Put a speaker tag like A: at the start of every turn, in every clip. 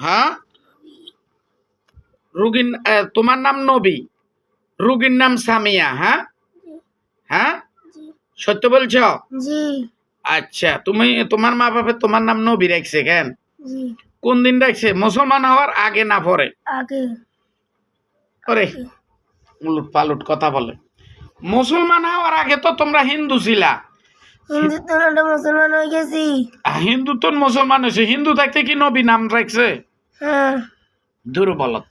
A: হ্যাঁ, রুগীর তোমার নাম নবী, রুগীর নাম সামিয়া। হ্যাঁ হ্যাঁ, সত্য বলছো?
B: জি।
A: আচ্ছা, তোমার মা বাবা তোমার নাম নবী রাখছে কেন?
B: জি।
A: কোন দিন রাখছে? মুসলমান হওয়ার আগে না পরে?
B: আগে।
A: আরে উলট পালট কথা বলে। মুসলমান হওয়ার আগে তো তোমরা হিন্দু ছিলা।
B: হিন্দুত্ব মুসলমান হয়ে গেছি।
A: হিন্দু তো মুসলমান হয়েছে, হিন্দু থাকতে কি নবী নাম রাখছে?
B: হ্যাঁ।
A: দুর্বলত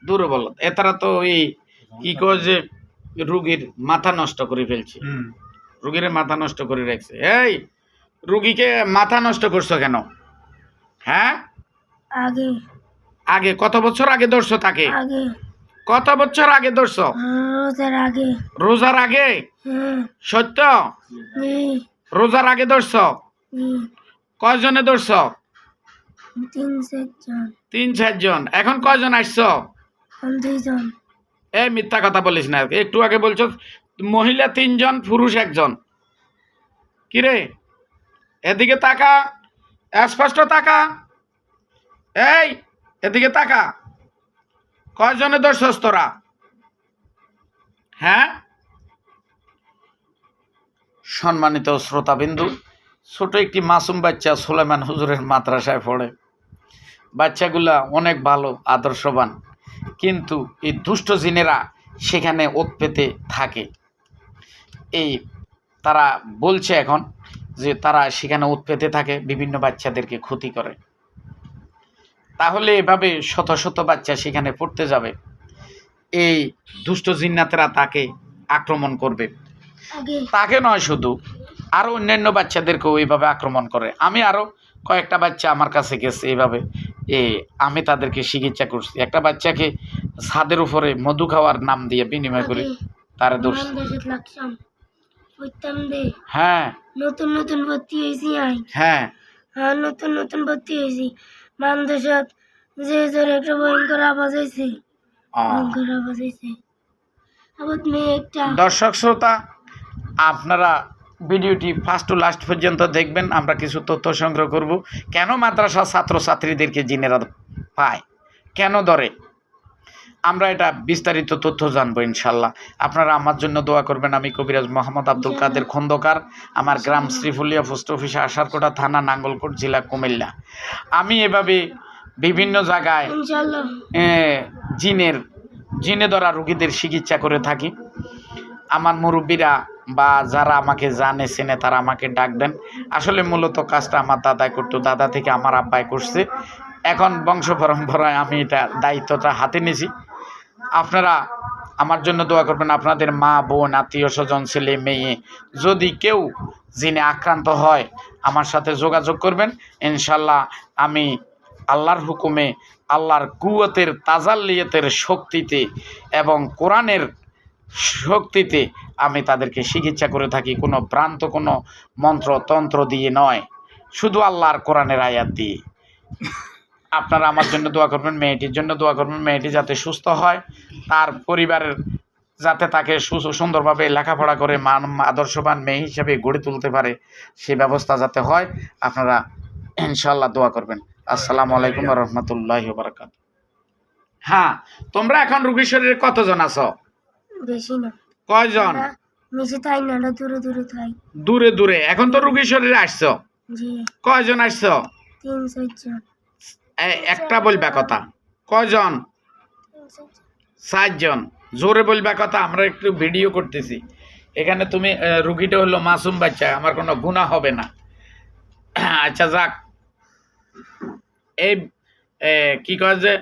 A: দুর্বলত এতারা তো এই কি কয় যে রুগীর মাথা নষ্ট করে ফেলছে, রুগীর মাথা নষ্ট করে রাখছে। এই রুগীকে মাথা নষ্ট করছো কেন? হ্যাঁ,
B: আগে।
A: আগে কত বছর আগে ধরছো তাকে?
B: আগে।
A: কত বছর আগে ধরছো?
B: রোজার আগে।
A: রোজার আগে?
B: হ্যাঁ।
A: সত্য?
B: জি।
A: রোজার আগে ধরছো?
B: জি।
A: কয়জনে ধরছো?
B: 3-4 জন।
A: 3-4 জন। এখন কয়জন আসছো?
B: 2 জন।
A: এই মিথ্যা কথা বলিস না, একটু আগে বলছো মহিলা 3 জন পুরুষ 1 জন। কিরে এদিকে তাকা, স্পষ্ট তাকা, এই এদিকে তাকা, কয়জনে ধরছস তোরা? হ্যাঁ, সম্মানিত শ্রোতাবিন্দু, ছোট একটি মাসুম বাচ্চা সুলাইমান হুজুরের মাদ্রাসায় পড়ে। বাচ্চাগুলা অনেক ভালো, আদর্শবান, কিন্তু এই দুষ্ট জিনেরা সেখানে ওত পেতে থাকে। এই তারা বলছে এখন যে তারা সেখানে ওত পেতে থাকে, বিভিন্ন বাচ্চাদেরকে ক্ষতি করে। তাহলে এভাবে শত শত বাচ্চা সেখানে পড়তে যাবে, এই দুষ্ট জিন্নাতেরা তাকে আক্রমণ করবে। তাকে নয়, শুধু আরও অন্যান্য বাচ্চাদেরকেও এইভাবে আক্রমণ করে। আমি আরও কয়েকটা বাচ্চা আমার কাছে গেছে এইভাবে, আমি তাদেরকে চিকিৎসা করছি। একটা বাচ্চাকে ছাদের উপরে মধু খাওয়ার নাম দিয়ে বিনিময় করে তারা দোষ। হ্যাঁ,
B: নতুন নতুন ভর্তি হয়েছি।
A: হ্যাঁ,
B: নতুন নতুন ভর্তি হয়েছি। মানদেশত যে জোরে একটা ভয়ঙ্কর আওয়াজ হয়েছে, ভয়ঙ্কর আওয়াজ হয়েছে। আবার মেয়ে একটা।
A: দর্শক শ্রোতা, আপনারা ভিডিওটি ফার্স্ট টু লাস্ট পর্যন্ত দেখবেন। আমরা কিছু তথ্য সংগ্রহ করব, কেন মাদ্রাসা ছাত্রছাত্রীদেরকে জিনেরা পায়, কেন ধরে, আমরা এটা বিস্তারিত তথ্য জানবো ইনশাল্লাহ। আপনারা আমার জন্য দোয়া করবেন। আমি কবিরাজ মোহাম্মদ আব্দুল কাদের খন্দকার, আমার গ্রাম শ্রীফুলিয়া, পোস্ট অফিস আশারকোটা থানা, নাঙ্গলকোট জেলা, কুমিল্লা। আমি এভাবে বিভিন্ন জায়গায় জিনে ধরা রোগীদের চিকিৎসা করে থাকি। আমার মুরব্বীরা বা যারা আমাকে জানে চেনে তারা আমাকে ডাক দেন। আসলে মূলত কাজটা আমার দাদাই করতো, দাদা থেকে আমার আব্বাই করছে, এখন বংশ পরম্পরায় আমি এটা দায়িত্বটা হাতে নিয়েছি। আপনারা আমার জন্য দোয়া করবেন। আপনাদের মা বোন আত্মীয় স্বজন ছেলে মেয়ে যদি কেউ জিনে আক্রান্ত হয় আমার সাথে যোগাযোগ করবেন। ইনশাল্লাহ আমি আল্লাহর হুকুমে, আল্লাহর কুওয়াতের তাজাল্লিয়াতের শক্তিতে এবং কোরআনের শক্তিতে আমি তাদেরকে চিকিৎসা করে থাকি। কোনো ভ্রান্ত কোনো মন্ত্র তন্ত্র দিয়ে নয়, শুধু আল্লাহর কোরআনের আয়াত দিয়ে। আপনারা আমার জন্য দোয়া করবেন, মেয়েটির জন্য দোয়া করবেন। মেয়েটি যাতে সুস্থ হয়, তার পরিবারের যাতে তাকে সুন্দরভাবে লেখাপড়া করে আদর্শবান মেয়ে হিসেবে গড়ে তুলতে পারে, সে ব্যবস্থা যাতে হয়। আপনারা ইনশাল্লাহ দোয়া করবেন। আসসালামু আলাইকুম ওয়া রাহমাতুল্লাহি ওয়া বারাকাতুহু। হ্যাঁ, তোমরা এখন রোগীর শরীরে কতজন আছো?
B: বেশি না।
A: কয়জন?
B: বেশি থাই না, দূরে দূরে থাই।
A: দূরে দূরে। এখন তো রোগীর শরীরে আসছো,
B: জি।
A: কয়জন আসছো?
B: 3-4 জন।
A: একটা বলবা কথা, কয়জন? 4 জন। জোরে বলবা কথা, আমরা একটু ভিডিও করতেছি এখানে। তুমি রুগীটা হলো মাসুম বাচ্চা, আমার কোনো গুনাহ হবে না। আচ্ছা যাক, এই কি কয় যে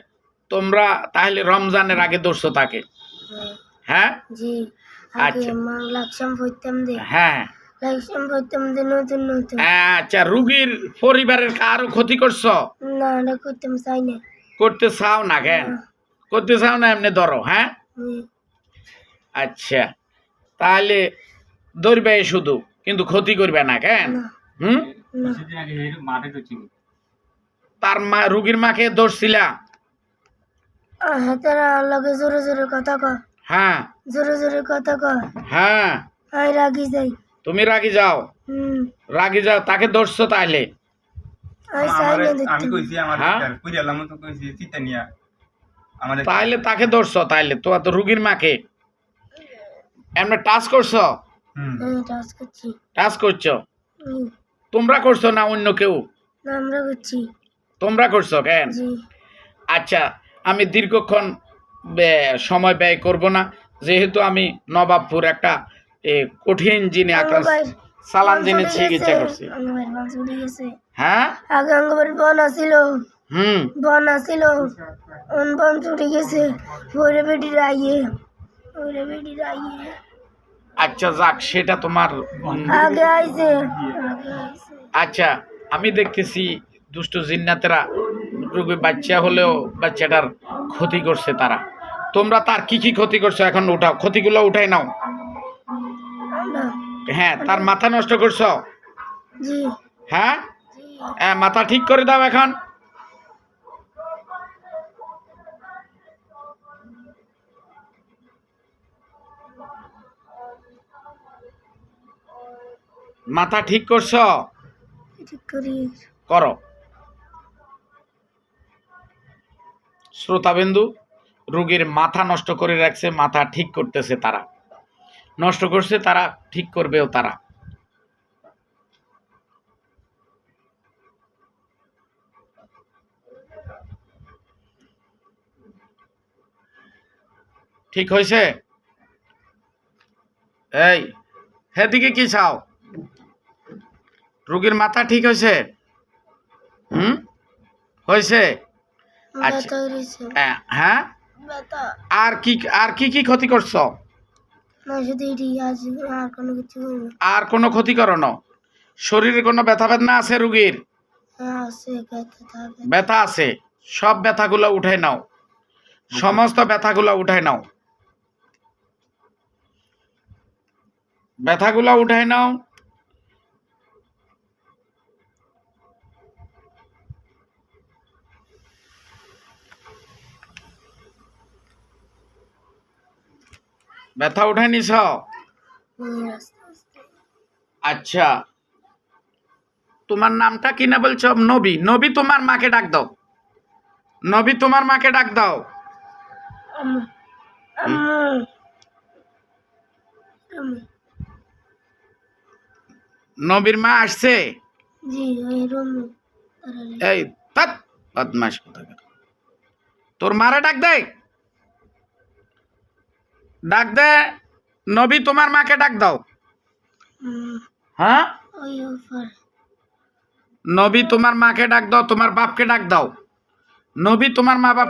A: তোমরা তাহলে রমজানের আগে ধরছো তাকে? হ্যাঁ
B: জি।
A: আচ্ছা,
B: লাকসাম পড়তাম দে।
A: হ্যাঁ,
B: লাকসাম পড়তাম দে নতুন নতুন।
A: আচ্ছা, রুগীর পরিবারের কারো ক্ষতি করছো?
B: না, না করতাম চাই না।
A: করতে চাও না কেন? করতে চাও না, এমনি ধরো। হ্যাঁ, আচ্ছা, তাহলে ধরবে শুধু, কিন্তু ক্ষতি করবে না কেন? তার মা, রুগীর মাকে ধরছিলা?
B: তারা লগে জোরে জোরে কথা কয়।
A: হ্যাঁ,
B: জোরে জোরে কথা কয়।
A: হ্যাঁ,
B: আমি রাগি যাই।
A: তুমি রাগি যাও? রাগি যাও, তাকে ধরছো তাহলে?
B: আমি চাই না
C: আমি
B: দেখতে
C: কইছি আমার
A: হ্যাঁ?
C: কইরালাম তো কইছি চিতা নিয়া আমাদের
A: তাইলে তাকে ধরছো, তাইলে তো তো রুগীর মাকে এমনি টাচ করছো,
B: আমি টাচ করছি
A: টাচ করছো,
B: হুম।
A: তোমরা করছো না অন্য কেউ?
B: না, আমরা করছি
A: তোমরা করছো কেন?
B: জি
A: আচ্ছা, আমি দীর্ঘক্ষণ সময় ব্যয় করব না, যেহেতু আমি নবাবপুর একটা কঠিন জিনে একটা সালান জিনে চিকিৎসা করছি।
B: আঙ্গবাড়ি মাংস উঠে গেছে
A: হ্যাঁ,
B: আগে আঙ্গবাড়ি বন আসিল
A: হুম,
B: বন আসিল বন ছুটে গেছে ওরে বেটির আইয়ে ওরে বেটির আইয়ে
A: আচ্ছা যাক, সেটা তোমার
B: আগে আইছে
A: আচ্ছা, আমি দেখতেছি দুষ্ট জিন্নাতেরা রোগী বাচ্চা হলেও বাচ্চাটার ক্ষতি করছে তারা। তোমরা তার কি কি ক্ষতি করছো এখন উঠাও, ক্ষতিগুলো উঠাই নাও।
B: আমরা
A: হ্যাঁ, তার মাথা নষ্ট করছো।
B: জি
A: হ্যাঁ,
B: জি
A: হ্যাঁ, মাথা ঠিক করে দাও এখন। মাথা ঠিক করছো,
B: ঠিক করি
A: করো। শ্রোতাবিন্দু, রোগীর মাথা নষ্ট করে রাখছে, মাথা ঠিক করতেছে তারা, নষ্ট করছে তারা, ঠিক করবেও তারা। ঠিক হয়েছে? এই হেদিকে কি চাও? রোগীর মাথা ঠিক হয়েছে? হয়েছে? আচ্ছা,
B: ব্যথা হয়েছে
A: হ্যাঁ,
B: ব্যথা
A: আর কি কি ক্ষতি করছো?
B: না শুধু এটি আজ আর কোনো কিছু করবো
A: আর কোনো ক্ষতি করো না? শরীরে কোনো ব্যথা বেদনা আছে রোগীর?
B: আছে ব্যথা থাকে
A: ব্যথা আছে, সব ব্যথাগুলো উঠাই নাও, সমস্ত ব্যথাগুলো উঠাই নাও, ব্যথাগুলো উঠাই নাও। ব্যথা উঠাই নিছ?
B: আস্তে আস্তে
A: আচ্ছা, তোমার নামটা কি না বলছো? নবী। নবী, তোমার মাকে ডাক দাও। নবী, তোমার মাকে ডাক দাও।
B: আম্মু আম্মু আম্মু
A: নবীর মা আসছে?
B: জি ওই রুমে দাঁড়ালে
A: এই তাত বদমাশ কোথাকার, তোর মারে ডাক দে, ডাক দে। নবী, তোমার মাকে ডাক দাও। হ্যাঁ,
B: ওই উপর
A: নবী, তোমার মাকে ডাক দাও, তোমার বাপকে ডাক দাও। নবী, তোমার মা বাপ